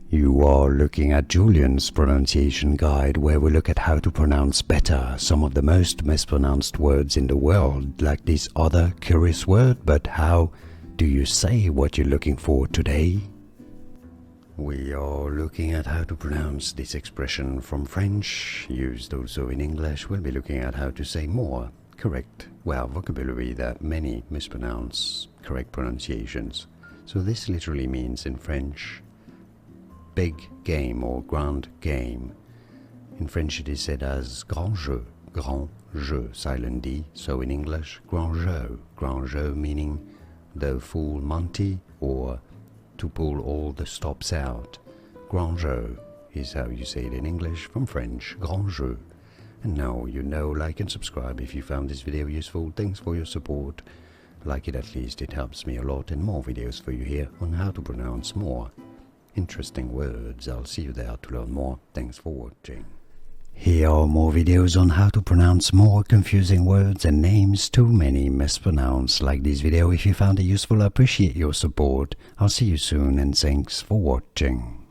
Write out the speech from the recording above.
You are looking at Julian's pronunciation guide, where we look at how to pronounce better some of the most mispronounced words in the world, like this other curious word. But how do you say what you're looking for today? We are looking at how to pronounce this expression from French, used also in English. We'll be looking at how to say more correct, vocabulary that many mispronounce correct pronunciations. So this literally means in French, big game or grand game. In French it is said as grand jeu, silent D. So in English, grand jeu meaning the full Monty, or to pull all the stops out. Grand jeu is how you say it in English from French, grand jeu. And now you know, like and subscribe if you found this video useful. Thanks for your support. Like it, at least it helps me a lot, and more videos for you here on how to pronounce more interesting words. I'll see you there to learn more. Thanks for watching. Here are more videos on how to pronounce more confusing words and names too many mispronounced. Like this video if you found it useful. I appreciate your support. I'll see you soon, and thanks for watching.